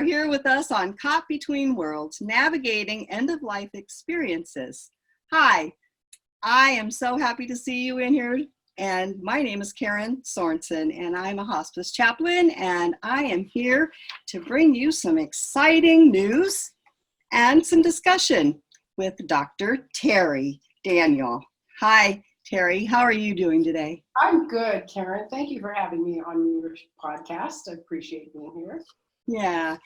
are here with us on Caught Between Worlds, Navigating End-of-Life Experiences. Hi, I am so happy to see you in here. And my name is Karen Sorensen, and I'm a hospice chaplain, and I am here to bring you some exciting news and some discussion with Dr. Terry Daniel. Hi, Terry. How are you doing today? I'm good, Karen. Thank you for having me on your podcast. I appreciate being here. Yeah.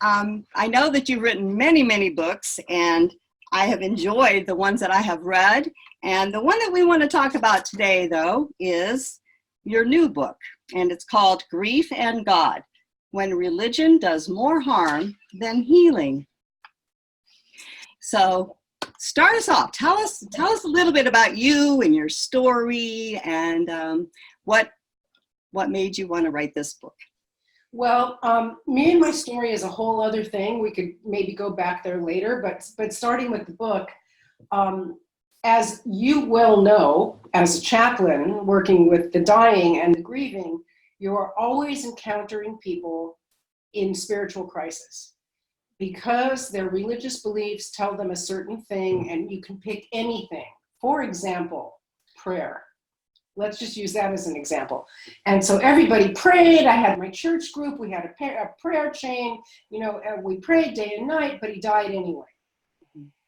I know that you've written many, many books, and I have enjoyed the ones that I have read. And the one that we want to talk about today, though, is your new book, and it's called Grief and God: When Religion Does More Harm Than Healing. So start us off. Tell us a little bit about you and your story, and what made you want to write this book. Well, me and my story is a whole other thing. We could maybe go back there later, but starting with the book, as you well know, as a chaplain working with the dying and the grieving, you are always encountering people in spiritual crisis because their religious beliefs tell them a certain thing, and you can pick anything. For example, prayer. Let's just use that as an example. And so everybody prayed. I had my church group. We had a prayer chain. You know, and we prayed day and night, but he died anyway.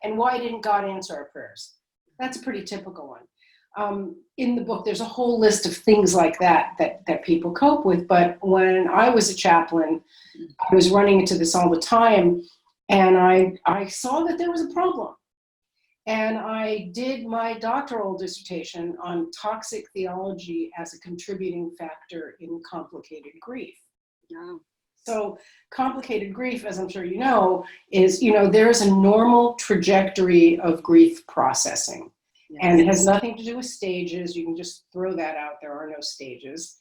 And why didn't God answer our prayers? That's a pretty typical one. In the book, there's a whole list of things like that people cope with. But when I was a chaplain, I was running into this all the time, and I saw that there was a problem. And I did my doctoral dissertation on toxic theology as a contributing factor in complicated grief. Wow. So complicated grief, as I'm sure you know, is, there's a normal trajectory of grief processing. Yes. And it has nothing to do with stages. You can just throw that out. There are no stages.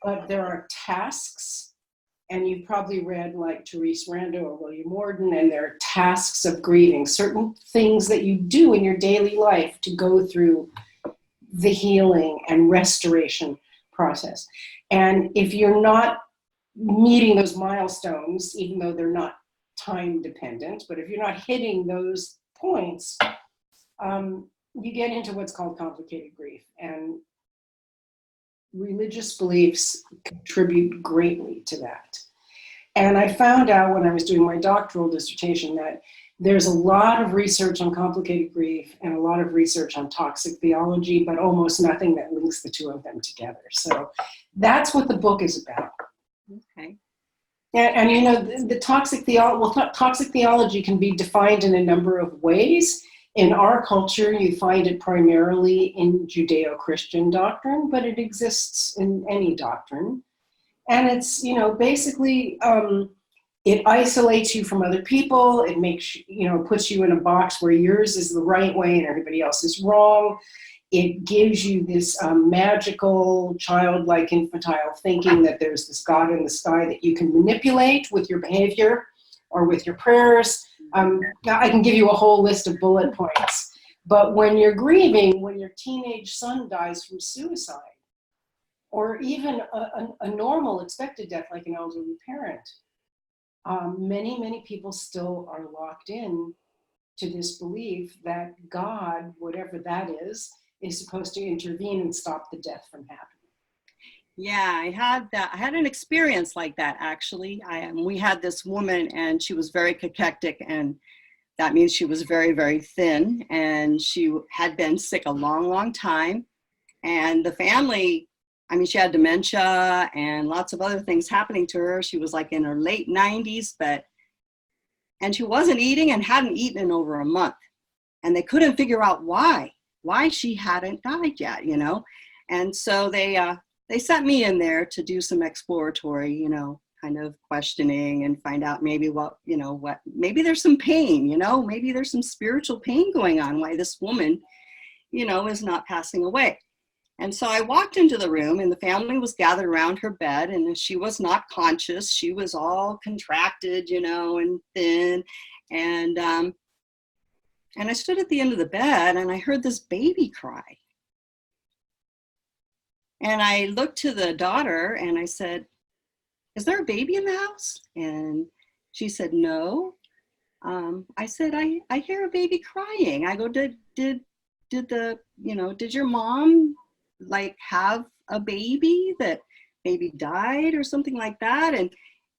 But there are tasks. And you've probably read like Therese Rando or William Morden, and there are tasks of grieving, certain things that you do in your daily life to go through the healing and restoration process. And if you're not meeting those milestones, even though they're not time dependent, but if you're not hitting those points, you get into what's called complicated grief. And religious beliefs contribute greatly to that. And I found out when I was doing my doctoral dissertation that there's a lot of research on complicated grief and a lot of research on toxic theology, but almost nothing that links the two of them together. So that's what the book is about. Okay. And the toxic theology can be defined in a number of ways. In our culture, you find it primarily in Judeo-Christian doctrine, but it exists in any doctrine. And it's, basically, it isolates you from other people. It makes, puts you in a box where yours is the right way and everybody else is wrong. It gives you this magical, childlike, infantile thinking that there's this God in the sky that you can manipulate with your behavior or with your prayers. I can give you a whole list of bullet points. But when you're grieving, when your teenage son dies from suicide, or even a normal expected death like an elderly parent, many, many people still are locked in to this belief that God, whatever that is supposed to intervene and stop the death from happening. Yeah, I had an experience like that, actually. We had this woman, and she was very cachectic, and that means she was very, very thin, and she had been sick a long, long time. And the family, she had dementia and lots of other things happening to her. She was like in her late 90s, and she wasn't eating and hadn't eaten in over a month. And they couldn't figure out why she hadn't died yet, And so they sent me in there to do some exploratory, kind of questioning and find out maybe maybe there's some pain, maybe there's some spiritual pain going on, why this woman, is not passing away. And so I walked into the room, and the family was gathered around her bed, and she was not conscious. She was all contracted, and thin. And I stood at the end of the bed, and I heard this baby cry. And I looked to the daughter, and I said, "Is there a baby in the house?" And She said, no. I said, I hear a baby crying. I go, did the, did your mom like have a baby that maybe died or something like that?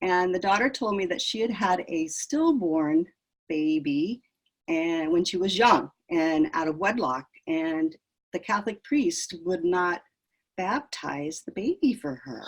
And the daughter told me that she had had a stillborn baby and when she was young and out of wedlock, and the Catholic priest would not baptize the baby for her.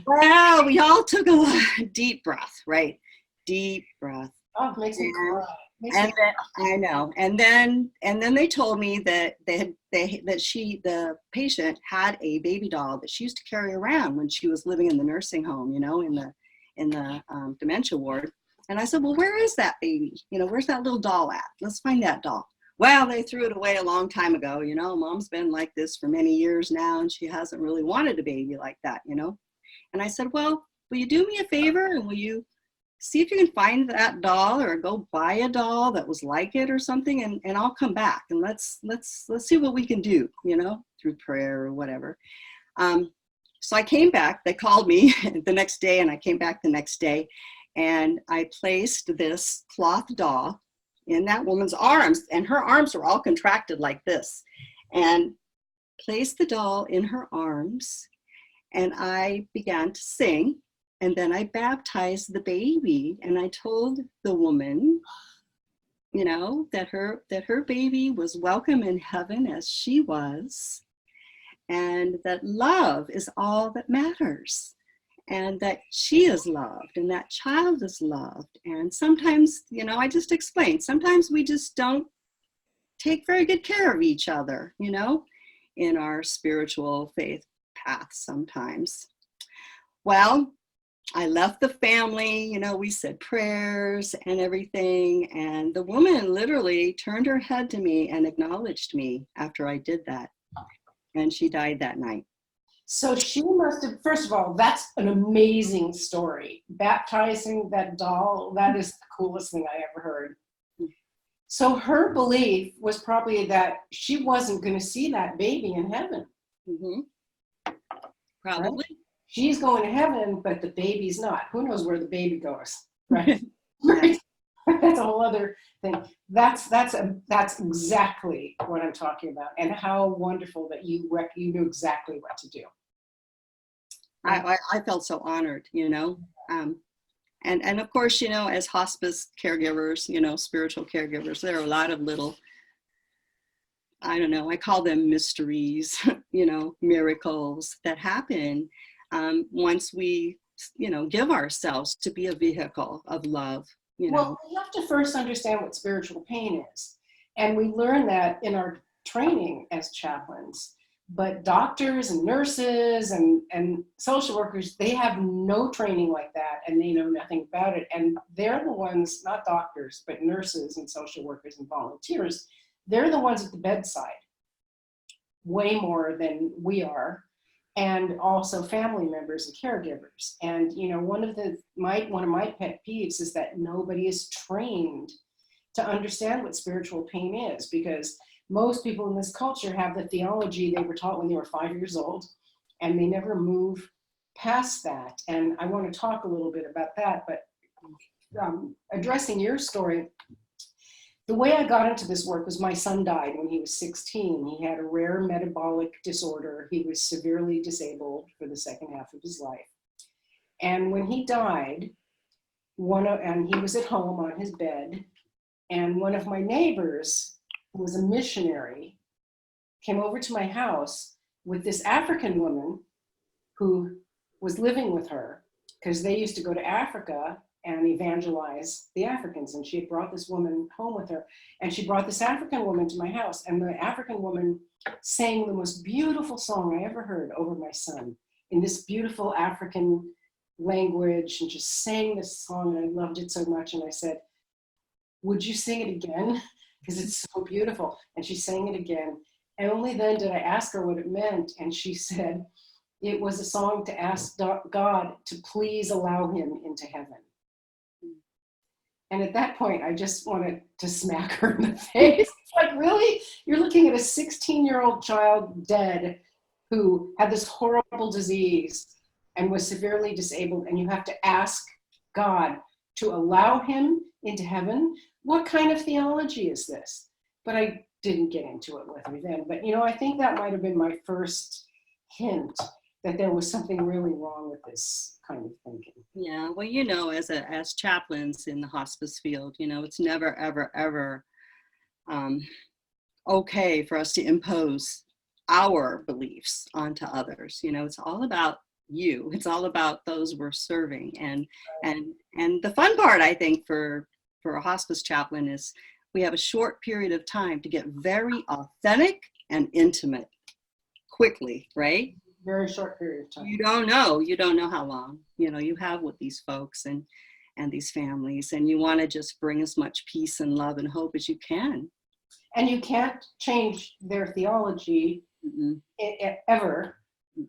Well, we all took a deep breath, right? Deep breath. Oh, it makes me cry. And then I know, and then they told me that the patient had a baby doll that she used to carry around when she was living in the nursing home, in the dementia ward. And I said, well, where is that baby? Where's that little doll at? Let's find that doll. Well, they threw it away a long time ago. Mom's been like this for many years now, and she hasn't really wanted a baby like that. And I said, well, will you do me a favor and will you see if you can find that doll or go buy a doll that was like it or something, and I'll come back and let's see what we can do, through prayer or whatever. So I came back. They called me the next day, and I came back the next day, and I placed this cloth doll in that woman's arms, and her arms were all contracted like this, and placed the doll in her arms, and I began to sing. And then I baptized the baby, and I told the woman, that her baby was welcome in heaven as she was, and that love is all that matters, and that she is loved, and that child is loved. And sometimes, I just explained, sometimes we just don't take very good care of each other, in our spiritual faith path sometimes. Well, I left the family, we said prayers and everything. And the woman literally turned her head to me and acknowledged me after I did that. And she died that night. So she must have, first of all, that's an amazing story. Baptizing that doll, that is the coolest thing I ever heard. So her belief was probably that she wasn't going to see that baby in heaven. Mm-hmm. Probably. Right? She's going to heaven, but the baby's not. Who knows where the baby goes, right? Right. That's a whole other thing. That's exactly what I'm talking about, and how wonderful that you knew exactly what to do. I felt so honored, and of course, as hospice caregivers, spiritual caregivers, there are a lot of little, I don't know, I call them mysteries, miracles that happen. Once we, give ourselves to be a vehicle of love, Well, we have to first understand what spiritual pain is. And we learn that in our training as chaplains. But doctors and nurses and social workers, they have no training like that, and they know nothing about it. And they're the ones, not doctors, but nurses and social workers and volunteers, they're the ones at the bedside, way more than we are. And also family members and caregivers. And one of my pet peeves is that nobody is trained to understand what spiritual pain is, because most people in this culture have the theology they were taught when they were 5 years old, and they never move past that. And I want to talk a little bit about that, but addressing your story, the way I got into this work was my son died when he was 16. He had a rare metabolic disorder. He was severely disabled for the second half of his life. And when he died, and he was at home on his bed, and one of my neighbors, who was a missionary, came over to my house with this African woman who was living with her, because they used to go to Africa and evangelize the Africans. And she had brought this woman home with her. And she brought this African woman to my house. And the African woman sang the most beautiful song I ever heard over my son in this beautiful African language, and just sang this song. And I loved it so much. And I said, would you sing it again? Because it's so beautiful. And she sang it again. And only then did I ask her what it meant. And she said, it was a song to ask God to please allow him into heaven. And at that point, I just wanted to smack her in the face. It's like, really? You're looking at a 16-year-old child dead who had this horrible disease and was severely disabled, and you have to ask God to allow him into heaven? What kind of theology is this? But I didn't get into it with her then. But, I think that might have been my first hint that there was something really wrong with this kind of thinking. Yeah, well, as chaplains in the hospice field, it's never, ever, ever okay for us to impose our beliefs onto others. It's all about you. It's all about those we're serving. And the fun part, I think, for a hospice chaplain is we have a short period of time to get very authentic and intimate quickly, right? Very short period of time. You don't know how long you have with these folks and these families, and you want to just bring as much peace and love and hope as you can. And you can't change their theology ever,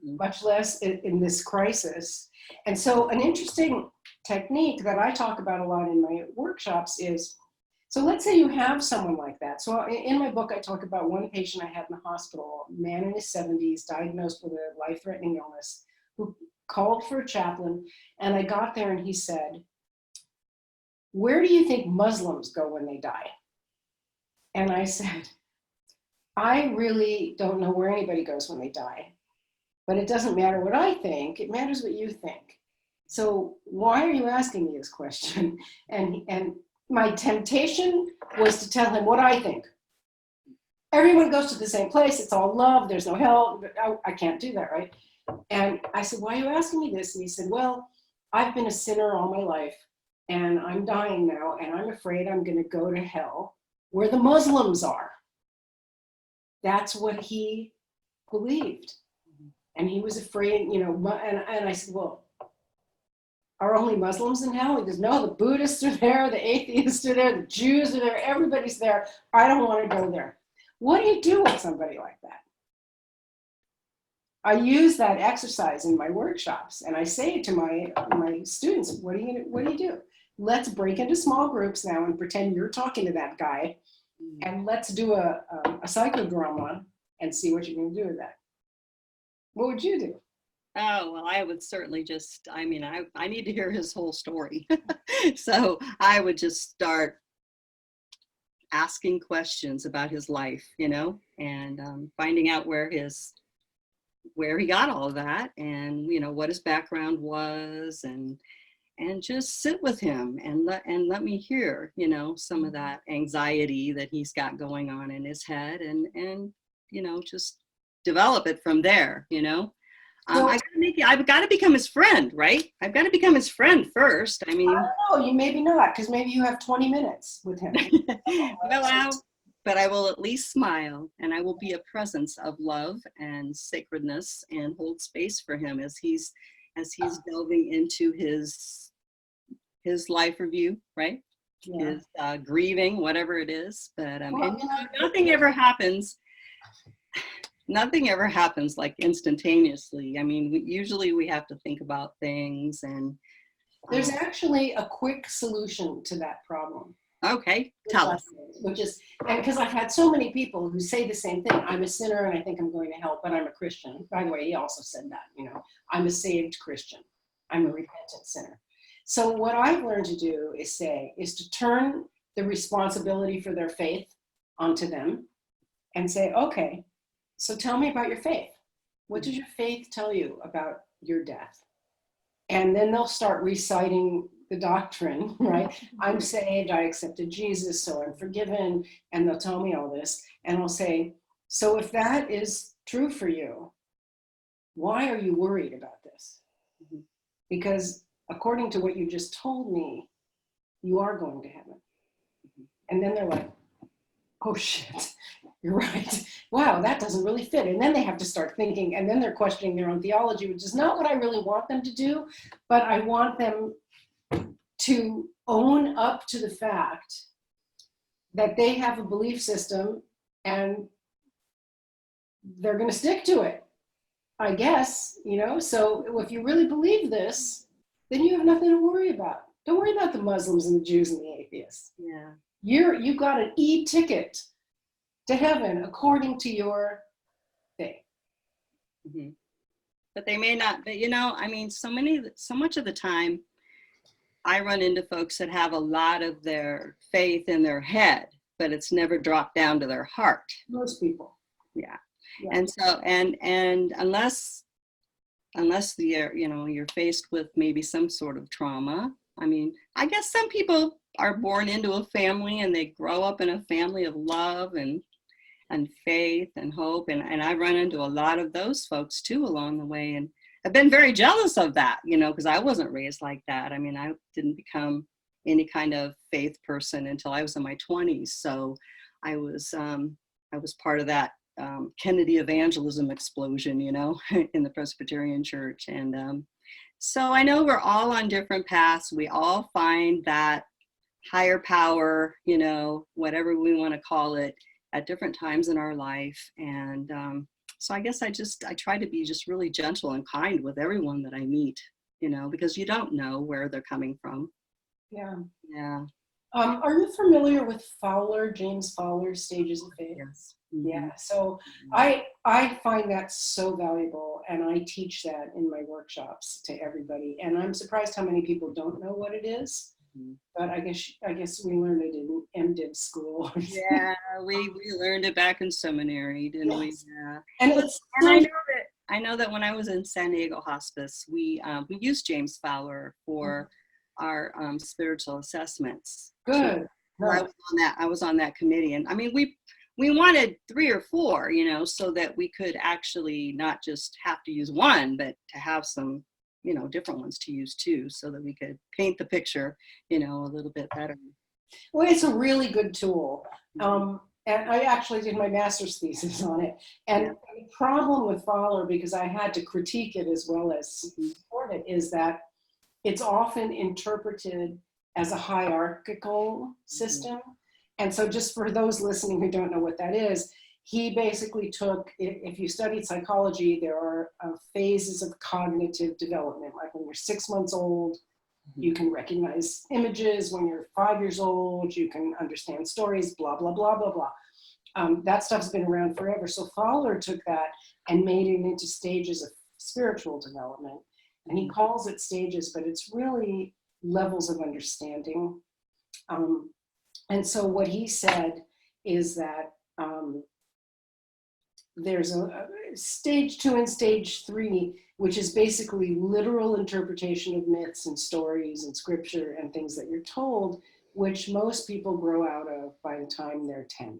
much less in this crisis. And so an interesting technique that I talk about a lot in my workshops is, so let's say you have someone like that. So in my book, I talk about one patient I had in the hospital, a man in his 70s, diagnosed with a life-threatening illness, who called for a chaplain. And I got there and he said, "Where do you think Muslims go when they die?" And I said, "I really don't know where anybody goes when they die, but it doesn't matter what I think, it matters what you think. So why are you asking me this question?" And my temptation was to tell him what I think. Everyone goes to the same place, it's all love, there's no hell. I can't do that, right? And I said, "Why are you asking me this?" And he said, "Well, I've been a sinner all my life, and I'm dying now, and I'm afraid I'm going to go to hell where the Muslims are." That's what he believed. And he was afraid, and I said, "Well, are only Muslims in hell?" He goes, "No, the Buddhists are there, the atheists are there, the Jews are there, everybody's there. I don't want to go there." What do you do with somebody like that? I use that exercise in my workshops, and I say to my students, what do you do? Let's break into small groups now and pretend you're talking to that guy, and let's do a psychodrama and see what you're going to do with that. What would you do? Oh, well, I would certainly I need to hear his whole story. So I would just start asking questions about his life, and finding out where he got all of that, and what his background was, and just sit with him and let me hear some of that anxiety that he's got going on in his head, and just develop it from there. I've got to become his friend, right? I've got to become his friend first. I mean, I don't know, you maybe not, because maybe you have 20 minutes with him. But I will at least smile, and I will be a presence of love and sacredness, and hold space for him as he's delving into his life review, right? Yeah. His grieving, whatever it is. But nothing ever happens like instantaneously. I mean, usually we have to think about things, and there's actually a quick solution to that problem. Okay, tell us. Which is, and because I've had so many people who say the same thing: I'm a sinner and I think I'm going to hell, but I'm a Christian. By the way, he also said that, I'm a saved Christian. I'm a repentant sinner. So what I've learned to do is to turn the responsibility for their faith onto them and say, okay, so tell me about your faith. What does your faith tell you about your death? And then they'll start reciting the doctrine, right? I'm saved, I accepted Jesus, so I'm forgiven. And they'll tell me all this. And I'll say, so if that is true for you, why are you worried about this? Mm-hmm. Because according to what you just told me, you are going to heaven. Mm-hmm. And then they're like, oh shit, you're right. Wow, that doesn't really fit. And then they have to start thinking, and then they're questioning their own theology, which is not what I really want them to do, but I want them to own up to the fact that they have a belief system and they're going to stick to it, I guess, So if you really believe this, then you have nothing to worry about. Don't worry about the Muslims and the Jews and the atheists. Yeah. You got an e-ticket to heaven according to your thing. Mm-hmm. But they may not, but so much of the time, I run into folks that have a lot of their faith in their head, but it's never dropped down to their heart. Most people. Yeah. Yeah. And so, and unless you're faced with maybe some sort of trauma. I mean, I guess some people are born into a family and they grow up in a family of love and faith and hope. And I run into a lot of those folks too along the way. And I've been very jealous of that, because I wasn't raised like that. I mean, I didn't become any kind of faith person until I was in my 20s. So I was part of that Kennedy evangelism explosion, in the Presbyterian Church. And so I know we're all on different paths. We all find that higher power, whatever we want to call it, at different times in our life. And so I guess I try to be just really gentle and kind with everyone that I meet, because you don't know where they're coming from. Yeah. Yeah. Are you familiar with James Fowler's Stages of Faith? Yes. Mm-hmm. Yeah. So I find that so valuable, and I teach that in my workshops to everybody. And I'm surprised how many people don't know what it is. Mm-hmm. But I guess we learned it in MDiv school. Yeah, we learned it back in seminary, didn't we? Yeah. And I know that when I was in San Diego Hospice, we used James Fowler for our spiritual assessments. Good. I was on that committee, and I mean we wanted 3 or 4, so that we could actually not just have to use one, but to have some, different ones to use too, so that we could paint the picture, a little bit better. Well, it's a really good tool. And I actually did my master's thesis on it. And the problem with Fowler, because I had to critique it as well as support it, is that it's often interpreted as a hierarchical system. And so just for those listening who don't know what that is, he basically took, if you studied psychology, there are phases of cognitive development. Like when you're 6 months old, you can recognize images. When you're 5 years old, you can understand stories, blah, blah, blah, blah, blah. That stuff's been around forever. So Fowler took that and made it into stages of spiritual development. And he calls it stages, but it's really levels of understanding. And so what he said is that there's a stage 2 and stage 3, which is basically literal interpretation of myths and stories and scripture and things that you're told, which most people grow out of by the time they're 10.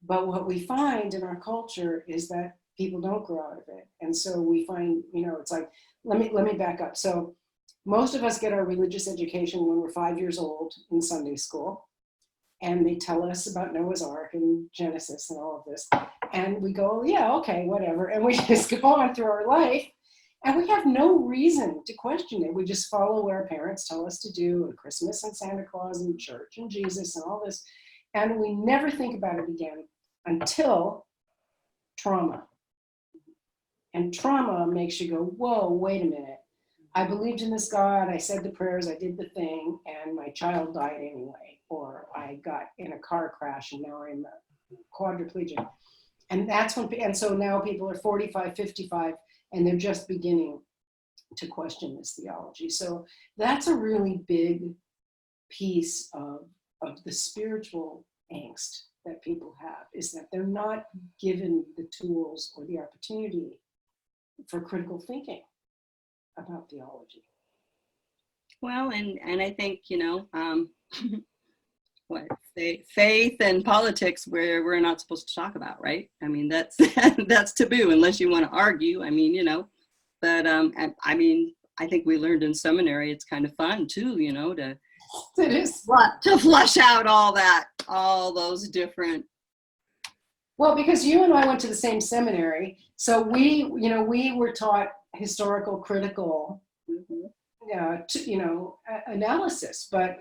But what we find in our culture is that people don't grow out of it. And so we find, it's like, let me back up. So most of us get our religious education when we're 5 years old in Sunday school. And they tell us about Noah's Ark and Genesis and all of this. And we go, yeah, okay, whatever. And we just go on through our life. And we have no reason to question it. We just follow what our parents tell us to do, and Christmas and Santa Claus and church and Jesus and all this. And we never think about it again until trauma. And trauma makes you go, whoa, wait a minute. I believed in this God, I said the prayers, I did the thing, and my child died anyway. Or I got in a car crash and now I'm a quadriplegic. And so now people are 45, 55, and they're just beginning to question this theology. So that's a really big piece of the spiritual angst that people have, is that they're not given the tools or the opportunity for critical thinking about theology. Well, and I think, faith and politics we're not supposed to talk about, right? I mean, that's that's taboo unless you want to argue. I mean, but I mean, I think we learned in seminary it's kind of fun too, to it is to flush out all those different. Well, because you and I went to the same seminary, so we were taught historical critical analysis, but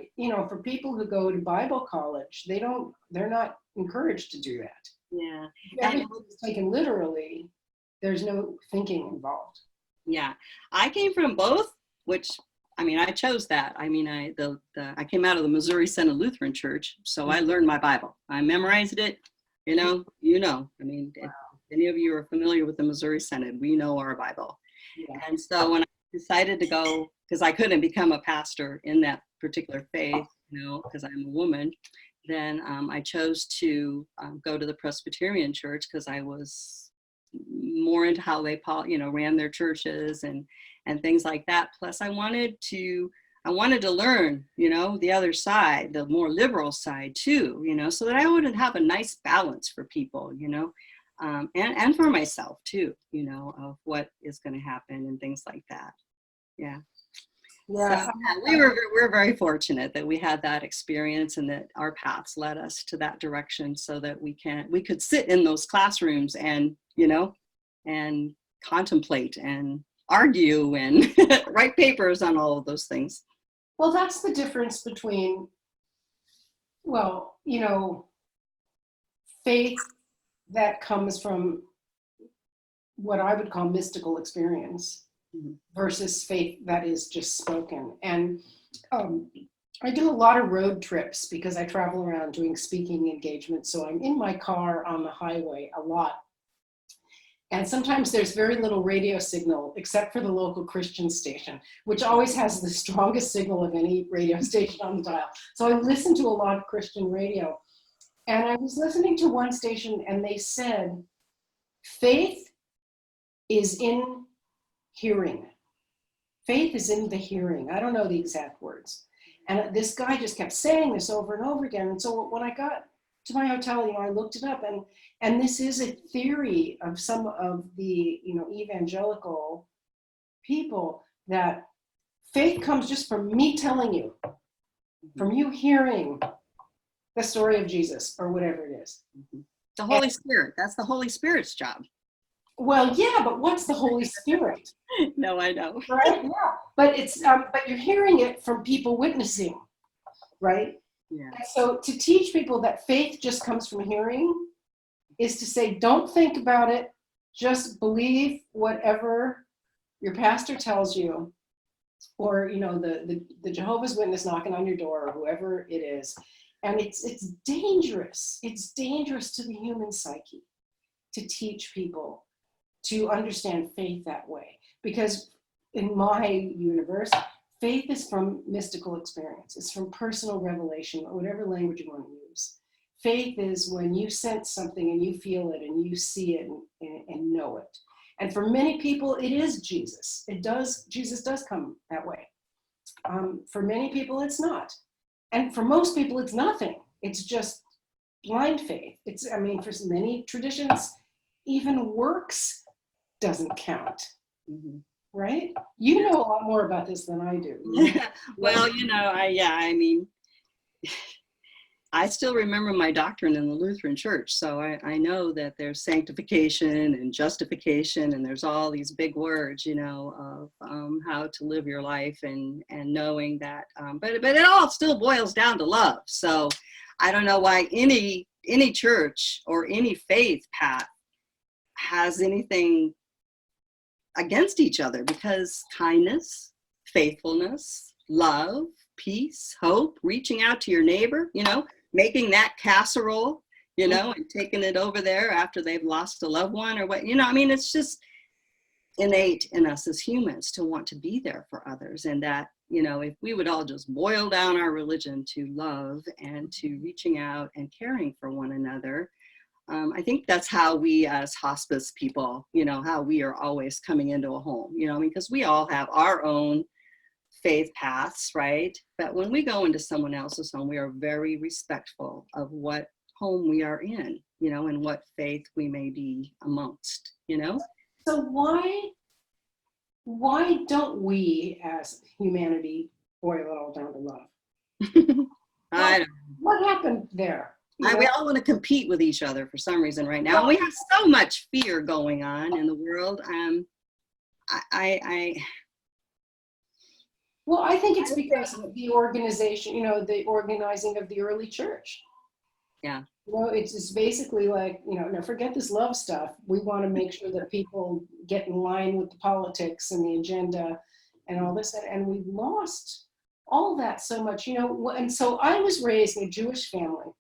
for people who go to Bible college, they're not encouraged to do that. Yeah. Everything's taken literally. There's no thinking involved. Yeah. I came from both, which I mean, I chose that. I mean, I came out of the Missouri Synod Lutheran Church, so I learned my Bible. I memorized it. I mean, wow. If any of you are familiar with the Missouri Synod, we know our Bible. Yeah. And so when I decided to go because I couldn't become a pastor in that particular faith, because I'm a woman, then I chose to go to the Presbyterian church because I was more into how they, ran their churches and things like that. Plus, I wanted to learn, the other side, the more liberal side too, so that I would have a nice balance for people, and for myself too, of what is going to happen and things like that. Yeah. Yeah. So we're very fortunate that we had that experience and that our paths led us to that direction so that we could sit in those classrooms and, and contemplate and argue and write papers on all of those things. Well, that's the difference between, faith that comes from what I would call mystical experience versus faith that is just spoken. And I do a lot of road trips because I travel around doing speaking engagements. So I'm in my car on the highway a lot. And sometimes there's very little radio signal except for the local Christian station, which always has the strongest signal of any radio station on the dial. So I listen to a lot of Christian radio. And I was listening to one station and they said, faith is in hearing. Faith is in the hearing. I don't know the exact words. And this guy just kept saying this over and over again. And so when I got to my hotel, I looked it up, and this is a theory of some of the, evangelical people, that faith comes just from me telling you, from you hearing the story of Jesus or whatever it is. The Holy Spirit, that's the Holy Spirit's job. Well, yeah, but what's the Holy Spirit? No, I know. Right? Yeah. But it's but you're hearing it from people witnessing, right? Yeah. And so to teach people that faith just comes from hearing is to say, don't think about it, just believe whatever your pastor tells you, or the Jehovah's Witness knocking on your door, or whoever it is. And it's dangerous. It's dangerous to the human psyche to teach people to understand faith that way. Because in my universe, faith is from mystical experience. It's from personal revelation, or whatever language you want to use. Faith is when you sense something and you feel it and you see it and know it. And for many people, it is Jesus. Jesus does come that way. For many people, it's not. And for most people, it's nothing. It's just blind faith. For many traditions, even works doesn't count. Mm-hmm. Right? You know a lot more about this than I do. Well, I still remember my doctrine in the Lutheran Church. So I know that there's sanctification and justification, and there's all these big words, of how to live your life and knowing that. But it all still boils down to love. So I don't know why any church or any faith path has anything against each other, because kindness, faithfulness, love, peace, hope, reaching out to your neighbor, making that casserole, and taking it over there after they've lost a loved one or what, it's just innate in us as humans to want to be there for others. And that, if we would all just boil down our religion to love and to reaching out and caring for one another, I think that's how we as hospice people, how we are always coming into a home, because we all have our own faith paths, right? But when we go into someone else's home, we are very respectful of what home we are in, and what faith we may be amongst, So why don't we as humanity boil it all down to love? I don't know. What happened there? We all want to compete with each other for some reason right now. And we have so much fear going on in the world. Well, I think it's because of the organization, the organizing of the early church. Yeah. It's basically like, no, forget this love stuff. We want to make sure that people get in line with the politics and the agenda and all this. And we've lost all that so much, And so I was raised in a Jewish family.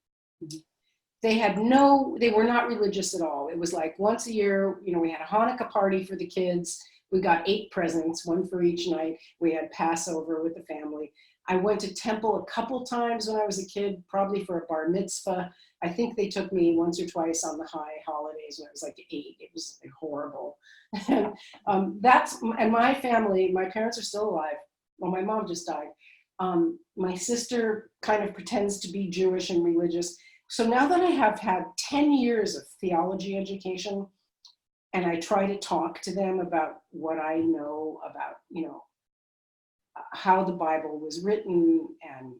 Mm-hmm. They were not religious at all. It was like once a year, we had a Hanukkah party for the kids. We got 8 presents, one for each night. We had Passover with the family. I went to temple a couple times when I was a kid, probably for a bar mitzvah. I think they took me once or twice on the high holidays when I was like 8. It was horrible. And and my family, my parents are still alive. Well, my mom just died. My sister kind of pretends to be Jewish and religious. So now that I have had 10 years of theology education, and I try to talk to them about what I know about, how the Bible was written and,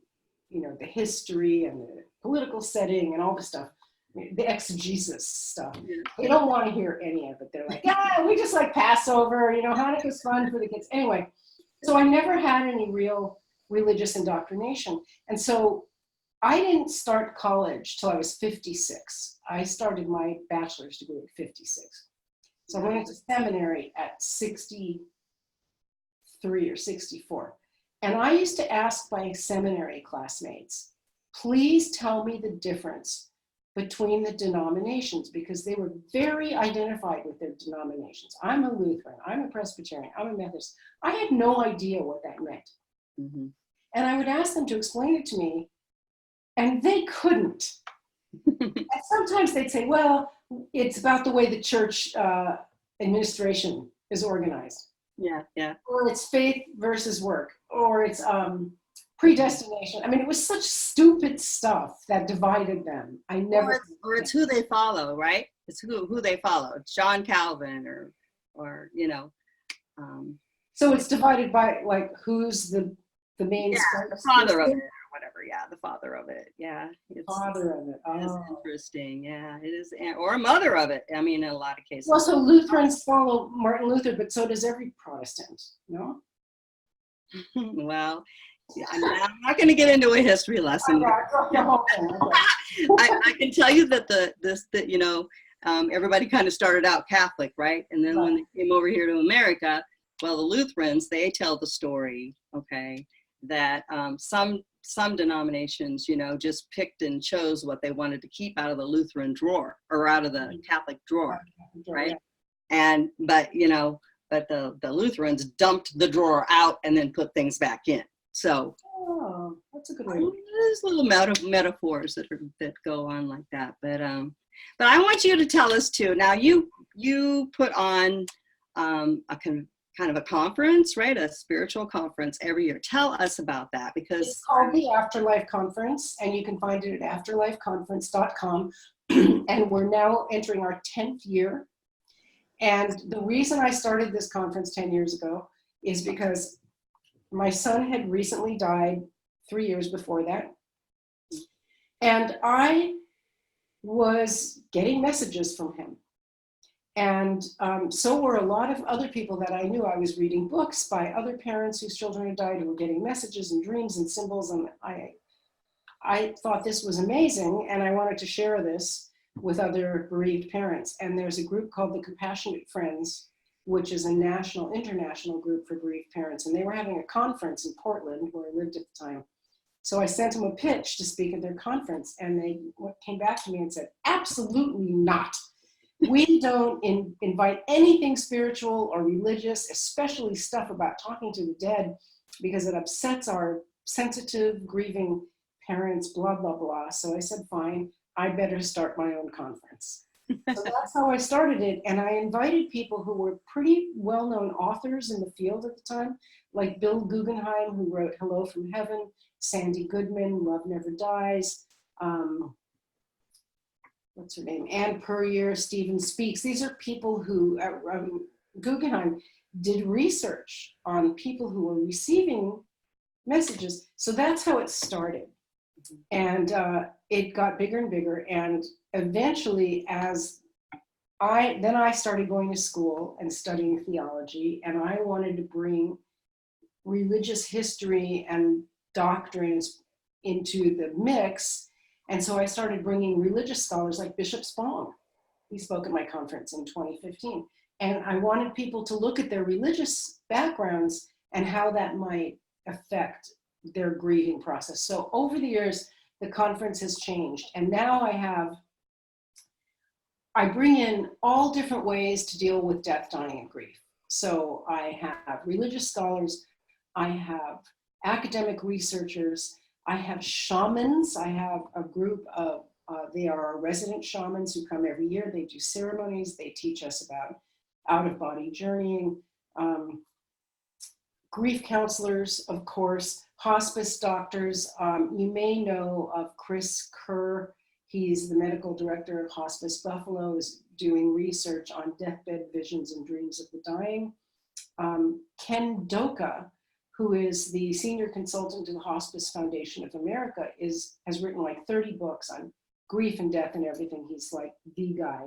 the history and the political setting and all the stuff, the exegesis stuff. They don't want to hear any of it. They're like, yeah, we just like Passover, Hanukkah's fun for the kids. Anyway, so I never had any real religious indoctrination. And so I didn't start college till I was 56. I started my bachelor's degree at 56. So I went into seminary at 63 or 64. And I used to ask my seminary classmates, please tell me the difference between the denominations, because they were very identified with their denominations. I'm a Lutheran, I'm a Presbyterian, I'm a Methodist. I had no idea what that meant. Mm-hmm. And I would ask them to explain it to me, and they couldn't. And sometimes they'd say, well, it's about the way the church administration is organized. Yeah, yeah. Or it's faith versus work, or it's predestination. I mean, it was such stupid stuff that divided them. I never. Or it's who they follow, right? It's who they follow. It's John Calvin, or. So it's divided by like who's the main. Yeah, the father of it, or whatever. Yeah, the father of it. Yeah, it's father of it. It's interesting. Yeah, it is, or a mother of it. I mean, in a lot of cases. Well, so Lutherans follow Martin Luther, but so does every Protestant. No. Well, I'm not going to get into a history lesson. I can tell you that everybody kind of started out Catholic, right? And then when they came over here to America, well, the Lutherans, they tell the story, okay, that some denominations, just picked and chose what they wanted to keep out of the Lutheran drawer or out of the Catholic drawer, right? But the Lutherans dumped the drawer out and then put things back in. So that's a good way. There's little metaphors that go on like that. But I want you to tell us too. Now you put on kind of a conference, right? A spiritual conference every year. Tell us about that, because it's called the Afterlife Conference, and you can find it at afterlifeconference.com. And we're now entering our 10th year. And the reason I started this conference 10 years ago is because my son had recently died 3 years before that. And I was getting messages from him. And so were a lot of other people that I knew. I was reading books by other parents whose children had died who were getting messages and dreams and symbols. And I thought this was amazing. And I wanted to share this with other bereaved parents. And there's a group called the Compassionate Friends, which is a international group for bereaved parents. And they were having a conference in Portland, where I lived at the time. So I sent them a pitch to speak at their conference. And they came back to me and said, absolutely not. We don't invite anything spiritual or religious, especially stuff about talking to the dead, because it upsets our sensitive, grieving parents, blah, blah, blah. So I said, fine, I better start my own conference. So that's how I started it. And I invited people who were pretty well-known authors in the field at the time, like Bill Guggenheim, who wrote Hello from Heaven, Sandy Goodman, Love Never Dies, what's her name? Anne Puryear, Stephen Speaks. These are people who, Guggenheim did research on people who were receiving messages. So that's how it started. And it got bigger and bigger. And eventually, then I started going to school and studying theology, and I wanted to bring religious history and doctrines into the mix. And so I started bringing religious scholars like Bishop Swan. He spoke at my conference in 2015. And I wanted people to look at their religious backgrounds and how that might affect their grieving process. So over the years, the conference has changed. And now I bring in all different ways to deal with death, dying, and grief. So I have religious scholars, I have academic researchers, I have shamans. I have a group of, they are our resident shamans who come every year. They do ceremonies. They teach us about out-of-body journeying. Grief counselors, of course, hospice doctors. You may know of Chris Kerr. He's the medical director of Hospice Buffalo, is doing research on deathbed visions and dreams of the dying. Ken Doka, who is the senior consultant to the Hospice Foundation of America, has written like 30 books on grief and death and everything. He's like the guy.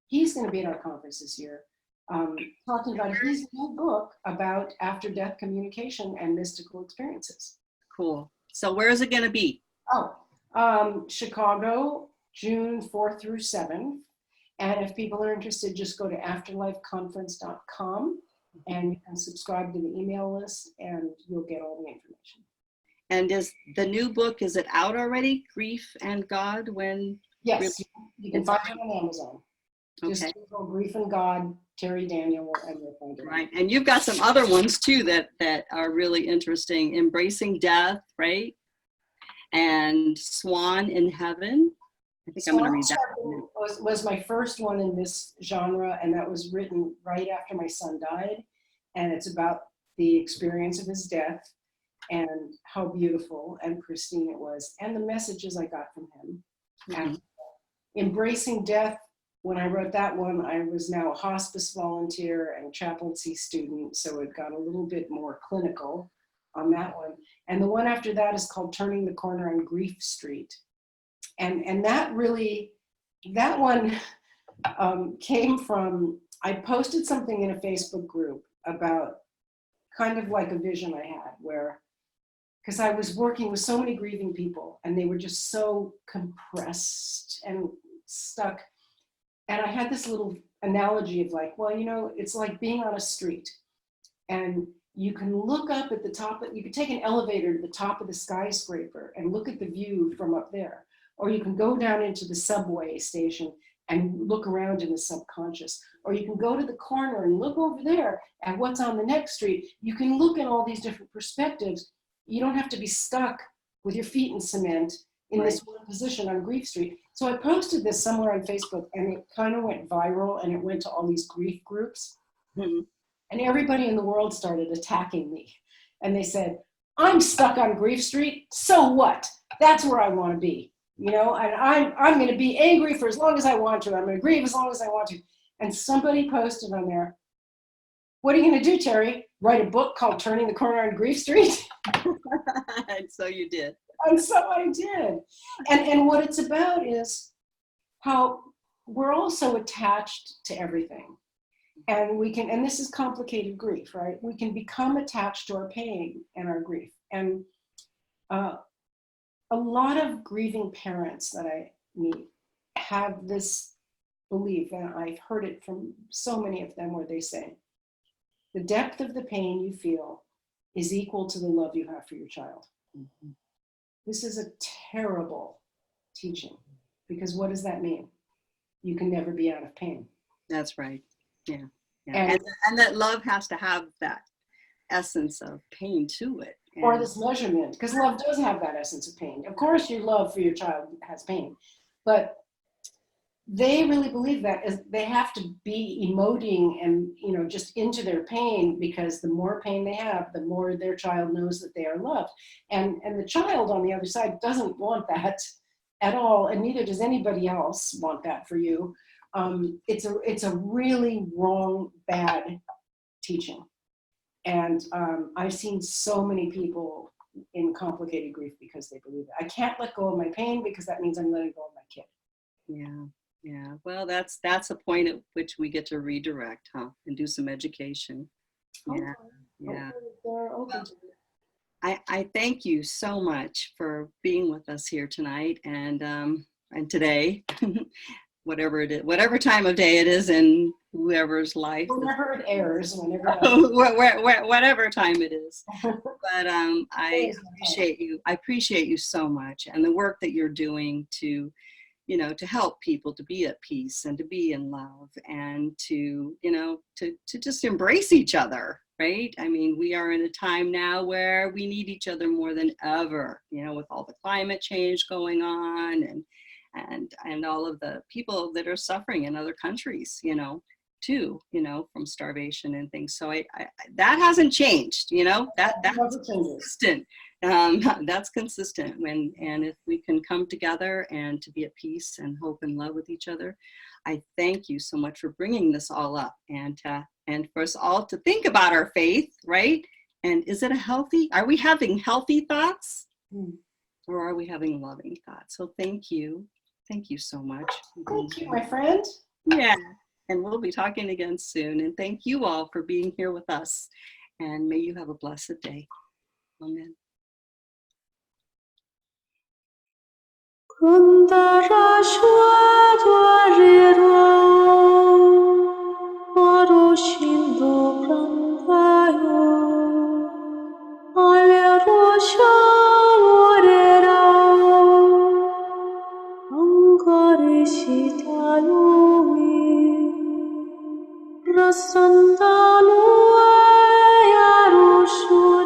He's going to be at our conference this year, talking about his new book about after-death communication and mystical experiences. Cool. So where is it going to be? Chicago, June 4th through 7th. And if people are interested, just go to afterlifeconference.com and you can subscribe to the email list and you'll get all the information. And is the new book, is it out already? Grief and God? When? Yes, you can find it on Amazon. Okay. Just Google Grief and God, Terry Daniel, and you'll find it. Right. And you've got some other ones too that are really interesting. Embracing Death, right? And Swan in Heaven. I think I'm going to read that. Was my first one in this genre, and that was written right after my son died. And it's about the experience of his death and how beautiful and pristine it was, and the messages I got from him. Mm-hmm. And Embracing Death, when I wrote that one, I was now a hospice volunteer and chaplaincy student, so it got a little bit more clinical on that one. And the one after that is called Turning the Corner on Grief Street. And that one came from, I posted something in a Facebook group about kind of like a vision I had where, because I was working with so many grieving people and they were just so compressed and stuck. And I had this little analogy of like, well, you know, it's like being on a street and you can look up at the top, you could take an elevator to the top of the skyscraper and look at the view from up there. Or you can go down into the subway station and look around in the subconscious. Or you can go to the corner and look over there at what's on the next street. You can look at all these different perspectives. You don't have to be stuck with your feet in cement in this one position on Grief Street. So I posted this somewhere on Facebook and it kind of went viral and it went to all these grief groups. Mm-hmm. And everybody in the world started attacking me. And they said, I'm stuck on Grief Street, so what? That's where I want to be. You know, and I'm going to be angry for as long as I want to. I'm going to grieve as long as I want to. And somebody posted on there, what are you going to do, Terry? Write a book called Turning the Corner on Grief Street? And so you did. And so I did. And what it's about is how we're all so attached to everything. And we can, and this is complicated grief, right? We can become attached to our pain and our grief. And a lot of grieving parents that I meet have this belief, and I've heard it from so many of them, where they say, the depth of the pain you feel is equal to the love you have for your child. Mm-hmm. This is a terrible teaching, because what does that mean? You can never be out of pain. That's right. Yeah. And that love has to have that essence of pain to it. Or this measurement, because love does have that essence of pain. Of course, your love for your child has pain, but they really believe that they have to be emoting and, you know, just into their pain, because the more pain they have, the more their child knows that they are loved. And the child on the other side doesn't want that at all, and neither does anybody else want that for you. It's a really wrong, bad teaching. And I've seen so many people in complicated grief because they believe it. I can't let go of my pain because that means I'm letting go of my kid. Yeah. Well, that's a point at which we get to redirect, and do some education. Yeah. They're open to it. I thank you so much for being with us here tonight and today, whatever it is, whatever time of day it is in whoever's life. Whenever it airs, whatever time it is. But I appreciate you so much, and the work that you're doing to to help people to be at peace and to be in love and to, to just embrace each other, right? I mean, we are in a time now where we need each other more than ever, with all the climate change going on and all of the people that are suffering in other countries, too, from starvation and things. So I that hasn't changed, that's consistent. That's consistent and if we can come together and to be at peace and hope and love with each other. I thank you so much for bringing this all up and for us all to think about our faith, right? And are we having healthy thoughts or are we having loving thoughts? So thank you so much. Thank you, my friend. Yeah, and we'll be talking again soon. And thank you all for being here with us. And may you have a blessed day. Amen. Rasandalo Yarushu